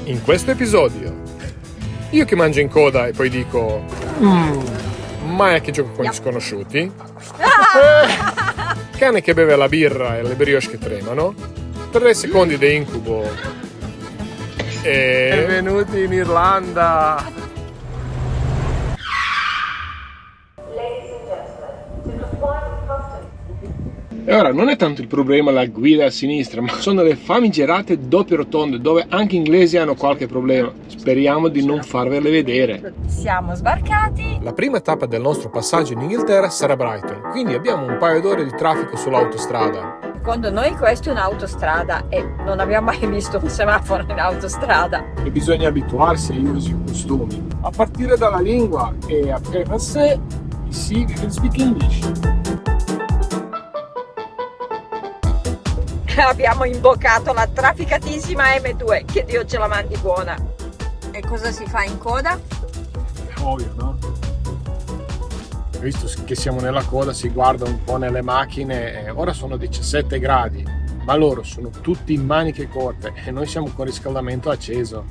In questo episodio, io che mangio in coda e poi dico ma è che gioco con gli sconosciuti, cane che beve la birra e le brioche che tremano, 3 secondi di incubo e benvenuti in Irlanda. E ora non è tanto il problema la guida a sinistra, ma sono le famigerate doppie rotonde dove anche gli inglesi hanno qualche problema. Speriamo di non farvele vedere. Siamo sbarcati. La prima tappa del nostro passaggio in Inghilterra sarà Brighton, quindi abbiamo un paio d'ore di traffico sull'autostrada. Secondo noi questa è un'autostrada e non abbiamo mai visto un semaforo in autostrada. E bisogna abituarsi agli usi e costumi. A partire dalla lingua e après français, ici we can speak English. Abbiamo imboccato la trafficatissima M2, che Dio ce la mandi buona. E cosa si fa in coda? Ovvio, no? Visto che siamo nella coda, si guarda un po' nelle macchine, ora sono 17 gradi, ma loro sono tutti in maniche corte e noi siamo con riscaldamento acceso.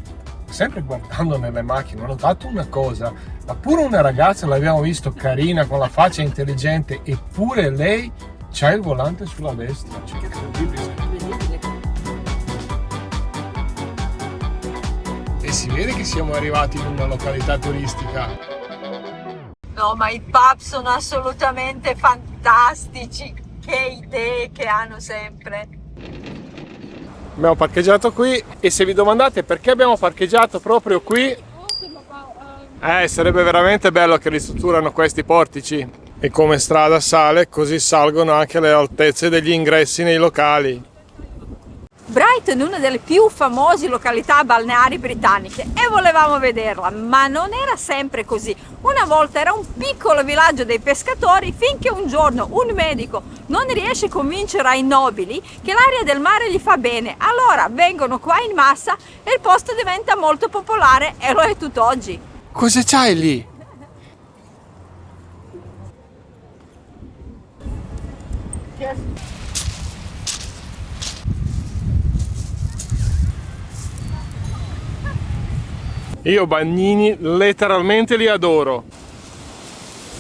Sempre guardando nelle macchine ho notato una cosa, ma pure una ragazza l'abbiamo visto carina, con la faccia intelligente, eppure lei c'ha il volante sulla destra. Cioè, che incredibile. E si vede che siamo arrivati in una località turistica. No, ma i pub sono assolutamente fantastici. Che idee che hanno sempre. Abbiamo parcheggiato qui e se vi domandate perché abbiamo parcheggiato proprio qui, sarebbe veramente bello che ristrutturano questi portici. E come strada sale, così salgono anche le altezze degli ingressi nei locali. Brighton è una delle più famose località balneari britanniche e volevamo vederla, ma non era sempre così. Una volta era un piccolo villaggio dei pescatori finché un giorno un medico non riesce a convincere ai nobili che l'aria del mare gli fa bene. Allora vengono qua in massa e il posto diventa molto popolare e lo è tutt'oggi. Cosa c'hai lì? Io bagnini letteralmente li adoro.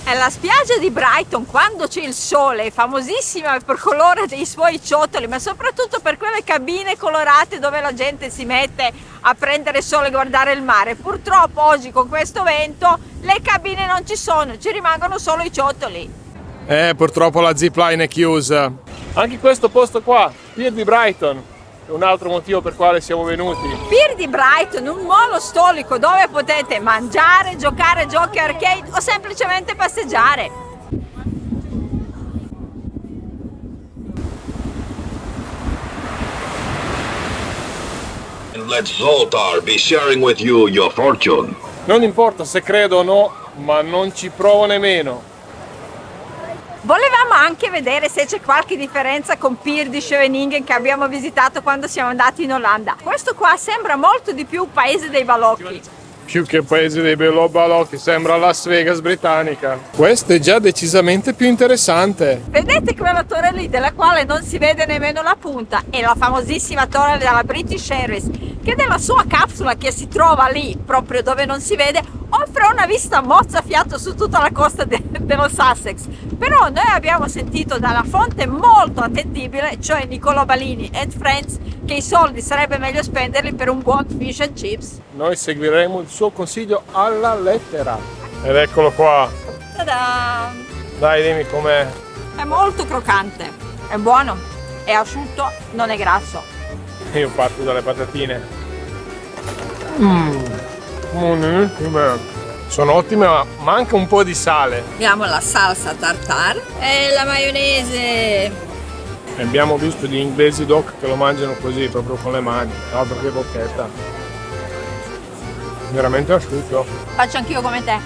È la spiaggia di Brighton quando c'è il sole, è famosissima per colore dei suoi ciottoli, ma soprattutto per quelle cabine colorate dove la gente si mette a prendere sole e guardare il mare. Purtroppo oggi con questo vento le cabine non ci sono, ci rimangono solo i ciottoli. Purtroppo la zipline è chiusa. Anche questo posto qua, Pier di Brighton, è un altro motivo per quale siamo venuti. Pier di Brighton, un molo storico dove potete mangiare, giocare giochi arcade o semplicemente passeggiare. Let Zoltar be sharing with you your fortune. Non importa se credo o no, ma non ci provo nemmeno. Volevamo anche vedere se c'è qualche differenza con Pier di Scheveningen che abbiamo visitato quando siamo andati in Olanda. Questo qua sembra molto di più paese dei balocchi. Più che paese dei balocchi, sembra Las Vegas britannica. Questo è già decisamente più interessante. Vedete quella torre lì della quale non si vede nemmeno la punta? È la famosissima torre della British Airways, che della sua capsula che si trova lì, proprio dove non si vede, offre una vista mozzafiato su tutta la costa dello Sussex. Però noi abbiamo sentito dalla fonte molto attendibile, cioè Nicolò Balini and Friends, che i soldi sarebbe meglio spenderli per un buon fish and chips. Noi seguiremo il suo consiglio alla lettera. Ed eccolo qua. Ta-da! Dai, dimmi com'è. È molto croccante, è buono, è asciutto, non è grasso. Io parto dalle patatine. Sono ottime, ma manca un po' di sale. Abbiamo la salsa tartare e la maionese. Abbiamo visto gli inglesi doc che lo mangiano così, proprio con le mani. Altro che bocchetta. Veramente asciutto. Faccio anch'io come te.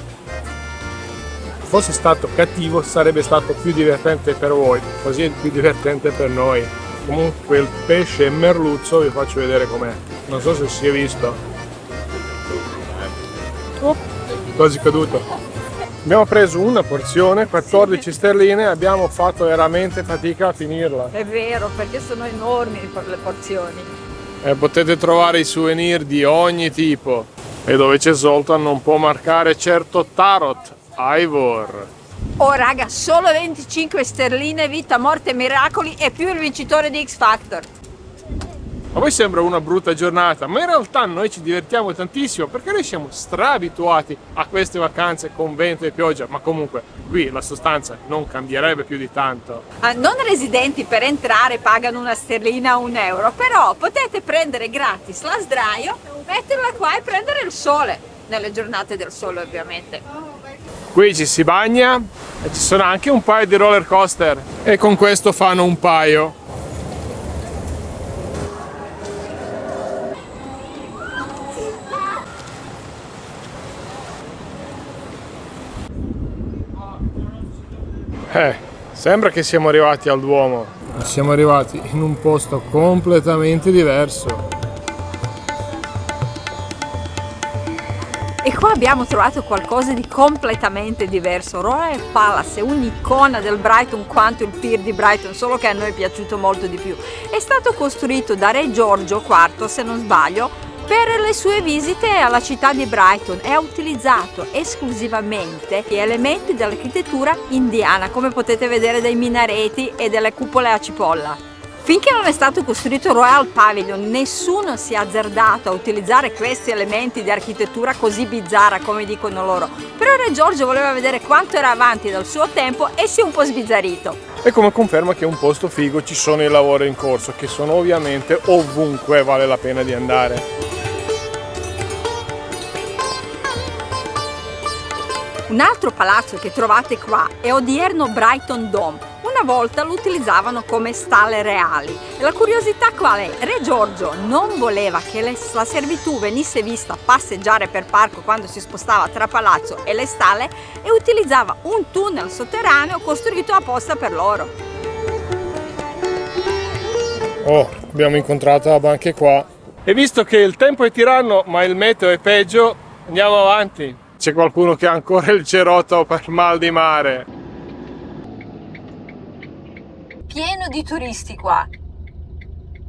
Fosse stato cattivo sarebbe stato più divertente per voi, così è più divertente per noi. Comunque il pesce merluzzo vi faccio vedere com'è. Non so se si è visto. Quasi caduto. Abbiamo preso una porzione, 14 sterline, abbiamo fatto veramente fatica a finirla. È vero, perché sono enormi le porzioni. E potete trovare i souvenir di ogni tipo. E dove c'è Zoltan non può marcare certo Tarot, Ivor. Oh raga, solo 25 sterline, vita, morte, miracoli e più il vincitore di X Factor. A voi sembra una brutta giornata, ma in realtà noi ci divertiamo tantissimo perché noi siamo strabituati a queste vacanze con vento e pioggia, ma comunque qui la sostanza non cambierebbe più di tanto. Non residenti per entrare pagano una sterlina o €1, però potete prendere gratis la sdraio, metterla qua e prendere il sole, nelle giornate del sole ovviamente. Qui ci si bagna e ci sono anche un paio di roller coaster e con questo fanno un paio. Sembra che siamo arrivati al Duomo. Siamo arrivati in un posto completamente diverso. E qua abbiamo trovato qualcosa di completamente diverso. Royal Palace è un'icona del Brighton quanto il pier di Brighton, solo che a noi è piaciuto molto di più. È stato costruito da Re Giorgio IV, se non sbaglio, per le sue visite alla città di Brighton e ha utilizzato esclusivamente gli elementi dell'architettura indiana, come potete vedere dai minareti e delle cupole a cipolla. Finché non è stato costruito il Royal Pavilion, nessuno si è azzardato a utilizzare questi elementi di architettura così bizzarra, come dicono loro. Però Re Giorgio voleva vedere quanto era avanti dal suo tempo e si è un po' sbizzarrito. E come conferma che è un posto figo ci sono i lavori in corso, che sono ovviamente ovunque vale la pena di andare. Un altro palazzo che trovate qua è odierno Brighton Dome. Una volta lo utilizzavano come stalle reali. E la curiosità qual è? Re Giorgio non voleva che la servitù venisse vista passeggiare per parco quando si spostava tra palazzo e le stalle e utilizzava un tunnel sotterraneo costruito apposta per loro. Oh, abbiamo incontrato anche qua. E visto che il tempo è tiranno ma il meteo è peggio, andiamo avanti. C'è qualcuno che ha ancora il cerotto per mal di mare. Pieno di turisti qua.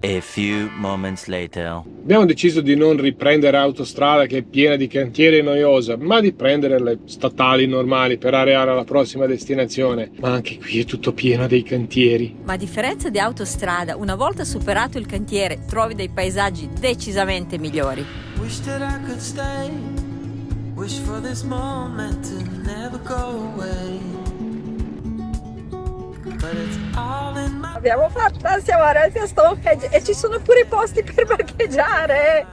A few moments later. Abbiamo deciso di non riprendere autostrada che è piena di cantieri e noiosa, ma di prendere le statali normali per arrivare alla prossima destinazione. Ma anche qui è tutto pieno dei cantieri. Ma a differenza di autostrada, una volta superato il cantiere, trovi dei paesaggi decisamente migliori. Wish that I could stay. Wish for this moment to never go away. But it's all in my... Abbiamo fatta, siamo arrivati a Stonehenge e ci sono pure i posti per parcheggiare.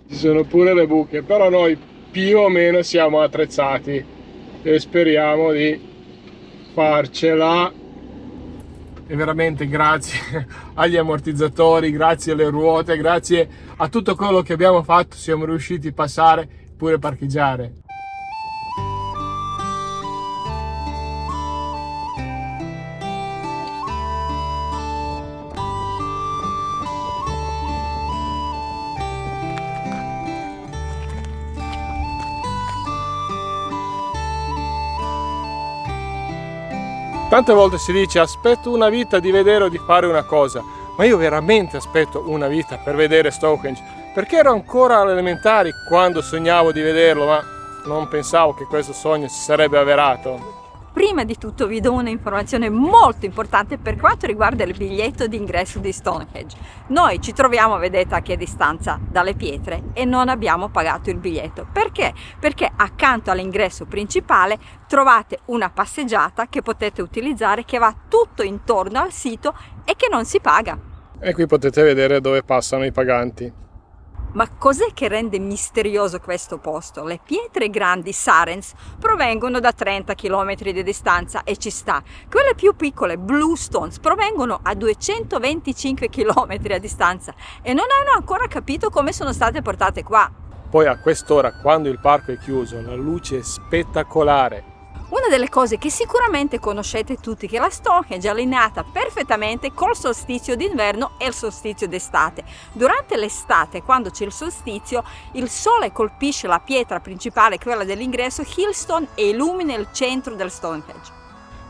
Ci sono pure le buche, però noi più o meno siamo attrezzati e speriamo di farcela. E veramente grazie agli ammortizzatori, grazie alle ruote, grazie a tutto quello che abbiamo fatto siamo riusciti a passare pure parcheggiare. Tante volte si dice aspetto una vita di vedere o di fare una cosa, ma io veramente aspetto una vita per vedere Stonehenge, perché ero ancora alle elementari quando sognavo di vederlo, ma non pensavo che questo sogno si sarebbe avverato. Prima di tutto vi do un'informazione molto importante per quanto riguarda il biglietto d'ingresso di Stonehenge. Noi ci troviamo, vedete a che distanza, dalle pietre e non abbiamo pagato il biglietto. Perché? Perché accanto all'ingresso principale trovate una passeggiata che potete utilizzare che va tutto intorno al sito e che non si paga. E qui potete vedere dove passano i paganti. Ma cos'è che rende misterioso questo posto? Le pietre grandi Sarens provengono da 30 km di distanza e ci sta. Quelle più piccole, Blue Stones, provengono a 225 km a distanza e non hanno ancora capito come sono state portate qua. Poi a quest'ora, quando il parco è chiuso, la luce è spettacolare. Una delle cose che sicuramente conoscete tutti è che la Stonehenge è allineata perfettamente col solstizio d'inverno e il solstizio d'estate. Durante l'estate, quando c'è il solstizio, il sole colpisce la pietra principale, quella dell'ingresso, Hillstone, e illumina il centro del Stonehenge.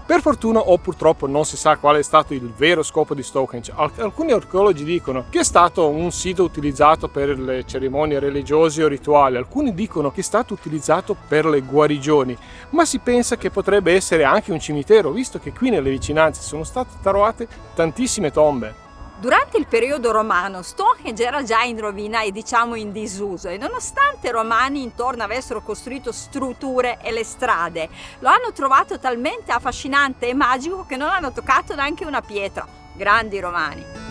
Per fortuna o purtroppo non si sa qual è stato il vero scopo di Stonehenge. Alcuni archeologi dicono che è stato un sito utilizzato per le cerimonie religiose o rituali, alcuni dicono che è stato utilizzato per le guarigioni, ma si pensa che potrebbe essere anche un cimitero, visto che qui nelle vicinanze sono state trovate tantissime tombe. Durante il periodo romano Stonehenge era già in rovina e diciamo in disuso, e nonostante i romani intorno avessero costruito strutture e le strade, lo hanno trovato talmente affascinante e magico che non hanno toccato neanche una pietra. Grandi romani.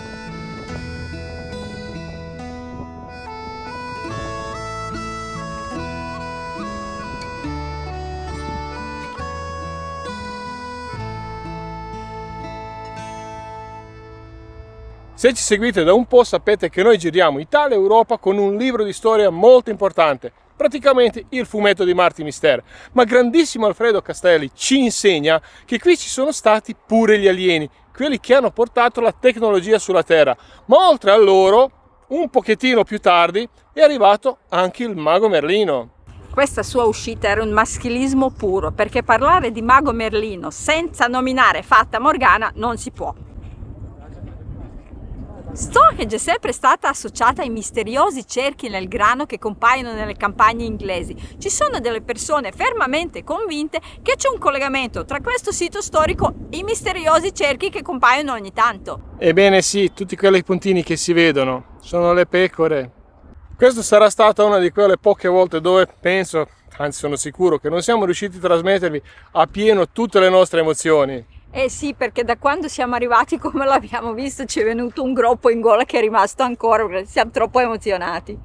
Se ci seguite da un po' sapete che noi giriamo Italia e Europa con un libro di storia molto importante, praticamente il fumetto di Martin Mister, ma grandissimo Alfredo Castelli ci insegna che qui ci sono stati pure gli alieni, quelli che hanno portato la tecnologia sulla Terra, ma oltre a loro, un pochettino più tardi, è arrivato anche il mago Merlino. Questa sua uscita era un maschilismo puro, perché parlare di mago Merlino senza nominare Fata Morgana non si può. Stonehenge è sempre stata associata ai misteriosi cerchi nel grano che compaiono nelle campagne inglesi. Ci sono delle persone fermamente convinte che c'è un collegamento tra questo sito storico e i misteriosi cerchi che compaiono ogni tanto. Ebbene sì, tutti quei puntini che si vedono sono le pecore. Questa sarà stata una di quelle poche volte dove penso, anzi sono sicuro, che non siamo riusciti a trasmettervi a pieno tutte le nostre emozioni. Eh sì, perché da quando siamo arrivati, come l'abbiamo visto, ci è venuto un groppo in gola che è rimasto ancora, perché siamo troppo emozionati.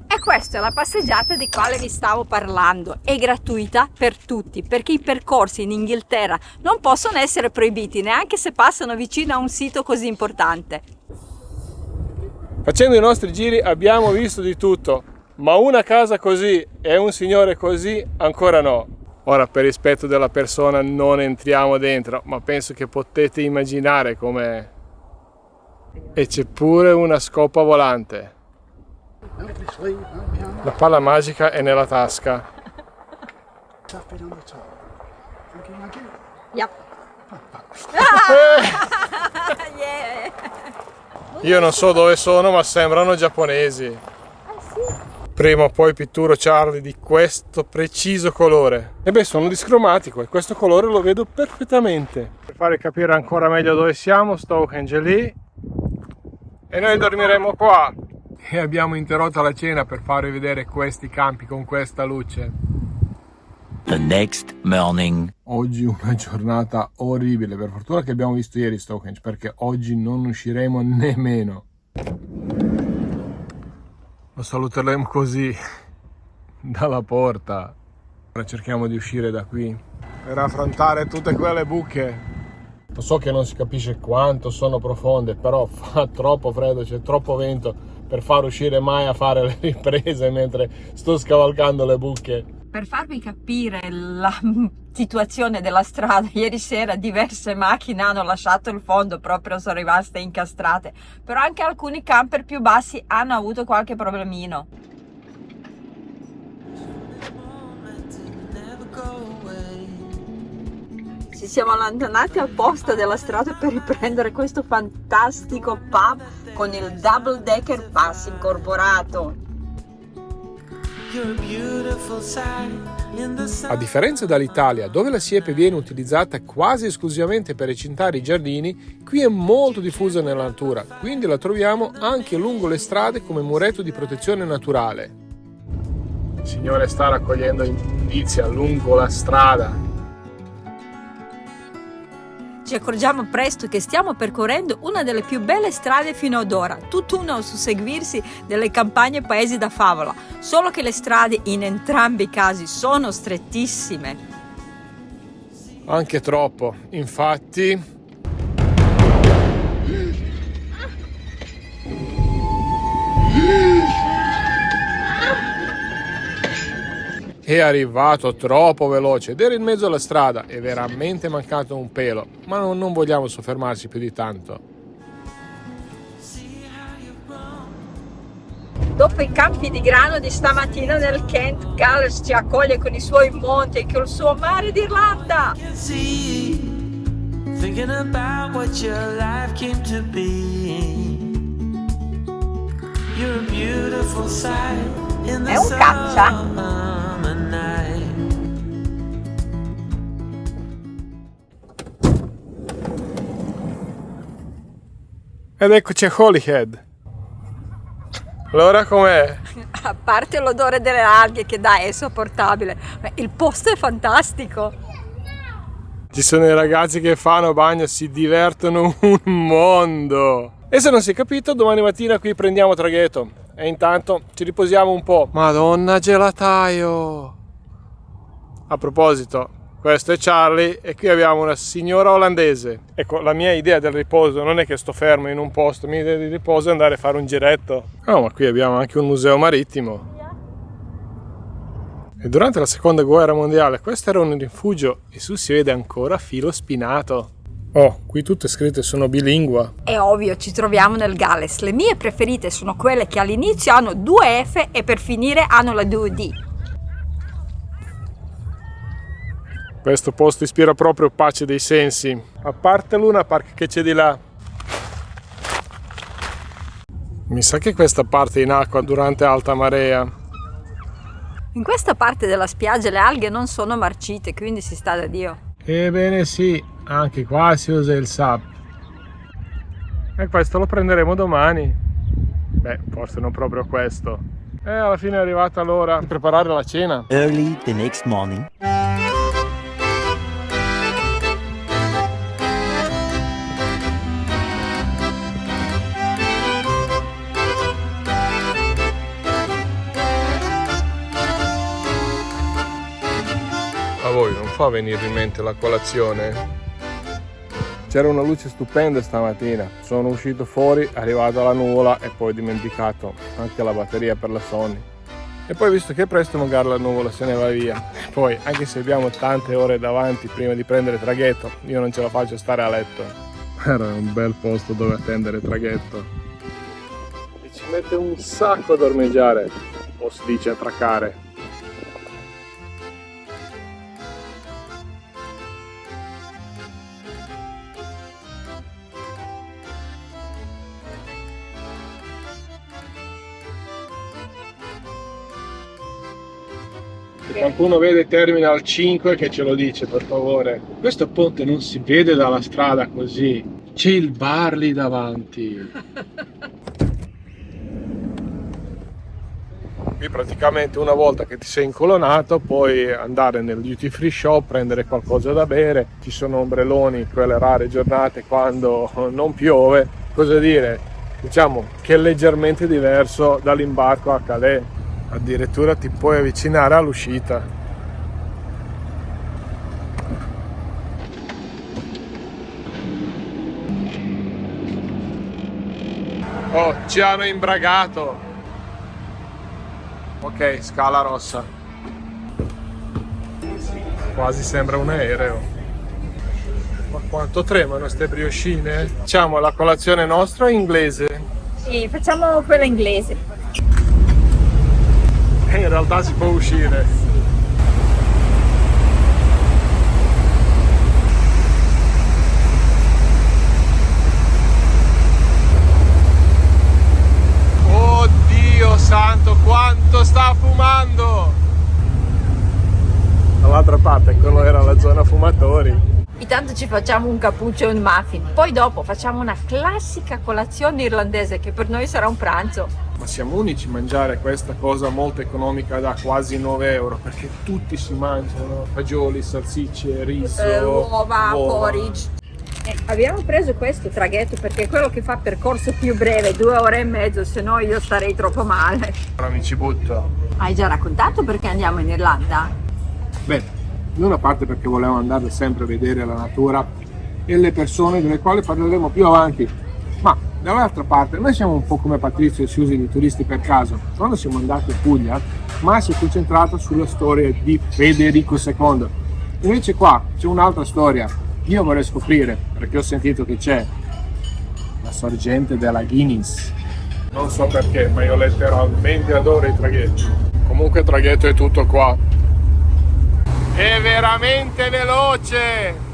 E questa è la passeggiata di quale vi stavo parlando. È gratuita per tutti, perché i percorsi in Inghilterra non possono essere proibiti, neanche se passano vicino a un sito così importante. Facendo i nostri giri abbiamo visto di tutto, ma una casa così e un signore così ancora no. Ora, per rispetto della persona non entriamo dentro, ma penso che potete immaginare com'è. E c'è pure una scopa volante. La palla magica è nella tasca. Yep. Yeah. Io non so dove sono, ma sembrano giapponesi. Prima o poi pitturo Charlie di questo preciso colore. E beh, sono discromatico e questo colore lo vedo perfettamente. Per fare capire ancora meglio dove siamo, Stonehenge è lì e noi dormiremo qua. E abbiamo interrotto la cena per farvi vedere questi campi con questa luce. The next morning. Oggi una giornata orribile, per fortuna che abbiamo visto ieri Stonehenge, perché oggi non usciremo nemmeno. Lo saluteremo così dalla porta. Ora cerchiamo di uscire da qui per affrontare tutte quelle buche. Lo so che non si capisce quanto sono profonde, però fa troppo freddo, c'è troppo vento per far uscire mai a fare le riprese mentre sto scavalcando le buche. Per farvi capire la situazione della strada, ieri sera diverse macchine hanno lasciato il fondo, proprio sono rimaste incastrate, però anche alcuni camper più bassi hanno avuto qualche problemino. Ci siamo allontanati apposta dalla strada per riprendere questo fantastico pub con il double decker bus incorporato. A differenza dall'Italia, dove la siepe viene utilizzata quasi esclusivamente per recintare i giardini, qui è molto diffusa nella natura, quindi la troviamo anche lungo le strade come muretto di protezione naturale. Il Signore sta raccogliendo immondizia lungo la strada. Ci accorgiamo presto che stiamo percorrendo una delle più belle strade fino ad ora, tutt'uno al susseguirsi delle campagne e paesi da favola, solo che le strade in entrambi i casi sono strettissime. Anche troppo, infatti. È arrivato troppo veloce ed era in mezzo alla strada, è veramente mancato un pelo, ma non vogliamo soffermarci più di tanto. dopo i campi di grano di stamattina nel Kent, Galles ci accoglie con i suoi monti e col suo mare d'Irlanda. can see, thinking about what your life came to be. You're a beautiful sight in the È un caccia? summer night. Ed eccoci a Holyhead. Allora com'è? A parte l'odore delle alghe che dai è sopportabile, ma il posto è fantastico. Ci sono i ragazzi che fanno bagno, si divertono un mondo. E se non si è capito, domani mattina qui prendiamo traghetto. E intanto ci riposiamo un po'. Madonna gelataio! A proposito, questo è Charlie e qui abbiamo una signora olandese. Ecco, la mia idea del riposo non è che sto fermo in un posto, la mia idea di riposo è andare a fare un giretto. Oh, ma qui abbiamo anche un museo marittimo. E durante la seconda guerra mondiale questo era un rifugio e su si vede ancora filo spinato. Oh, qui tutto è scritto e sono bilingua. È ovvio, ci troviamo nel Galles. Le mie preferite sono quelle che all'inizio hanno 2 F e per finire hanno la 2 D. Questo posto ispira proprio pace dei sensi. A parte Luna Park che c'è di là. Mi sa che questa parte è in acqua durante alta marea. In questa parte della spiaggia le alghe non sono marcite, quindi si sta da Dio. Ebbene sì, anche qua si usa il SAP. E questo lo prenderemo domani. Beh, forse non proprio questo. E alla fine è arrivata l'ora di preparare la cena. Early the next morning. A voi non fa venire in mente la colazione? C'era una luce stupenda stamattina, sono uscito fuori, arrivato alla nuvola e poi ho dimenticato anche la batteria per la Sony. E poi visto che presto magari la nuvola se ne va via. E poi anche se abbiamo tante ore davanti prima di prendere traghetto, io non ce la faccio stare a letto. Era un bel posto dove attendere traghetto. E ci mette un sacco a dormeggiare, o si dice attraccare. Se qualcuno vede Terminal 5 che ce lo dice, per favore. Questo ponte non si vede dalla strada così. C'è il bar lì davanti. Qui praticamente una volta che ti sei incolonato puoi andare nel duty free shop, prendere qualcosa da bere. Ci sono ombrelloni, quelle rare giornate quando non piove. Cosa dire? Diciamo che è leggermente diverso dall'imbarco a Calais. Addirittura ti puoi avvicinare all'uscita. Oh, ci hanno imbragato. Ok, scala rossa. Quasi sembra un aereo. Ma quanto tremano ste brioscine? Facciamo la colazione nostra o inglese? Sì, facciamo quella inglese. In realtà si può uscire. Oddio santo, quanto sta fumando! Dall'altra parte quello era la zona fumatori. Intanto ci facciamo un cappuccio e un muffin, poi dopo facciamo una classica colazione irlandese che per noi sarà un pranzo. Ma siamo unici a mangiare questa cosa molto economica da quasi 9 euro, perché tutti si mangiano fagioli, salsicce, riso, uova, porridge. Abbiamo preso questo traghetto perché è quello che fa percorso più breve, 2 ore e mezzo, se no io starei troppo male. Ora mi ci butto. Hai già raccontato perché andiamo in Irlanda? Beh, da una parte perché volevo andare sempre a vedere la natura e le persone delle quali parleremo più avanti, ma dall'altra parte noi siamo un po' come Patrizio e Susi di Turisti per Caso. Quando siamo andati a Puglia, ma si è concentrato sulla storia di Federico II. Invece qua c'è un'altra storia. Io vorrei scoprire, perché ho sentito che c'è la sorgente della Guinness. Non so perché, ma io letteralmente adoro i traghetti. Comunque il traghetto è tutto qua. È veramente veloce!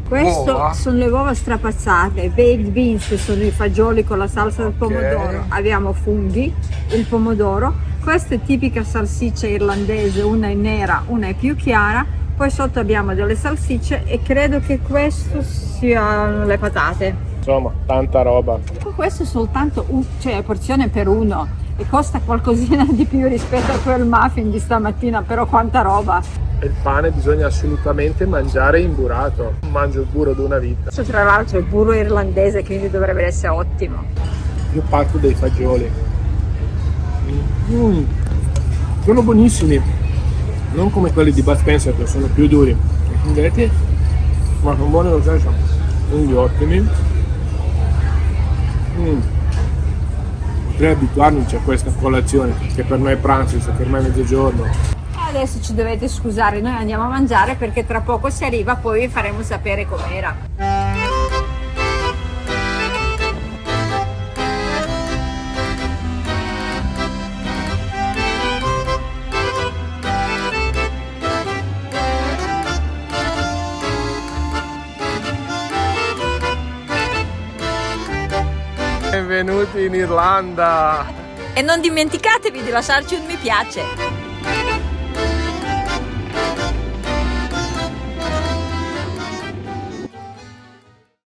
Questo Uova. sono le uova strapazzate, baked beans sono i fagioli con la salsa del pomodoro, abbiamo funghi, il pomodoro, questa è tipica salsiccia irlandese, una è nera, una è più chiara, poi sotto abbiamo delle salsicce e credo che questo siano le patate. Insomma, tanta roba. Questo è soltanto cioè porzione per uno e costa qualcosina di più rispetto a quel muffin di stamattina, però quanta roba! E il pane bisogna assolutamente mangiare imburato. Mangio il burro d'una vita. Questo tra l'altro è burro irlandese, quindi dovrebbe essere ottimo. Io parto dai fagioli. Sono buonissimi. Non come quelli di Bud Spencer che sono più duri e funghetti, ma sono buoni lo stesso. Quindi ottimi. Potrei abituarmi a questa colazione che per noi è pranzo, che per me è mezzogiorno. Adesso ci dovete scusare, noi andiamo a mangiare perché tra poco si arriva, poi vi faremo sapere com'era. Benvenuti in Irlanda! E non dimenticatevi di lasciarci un mi piace.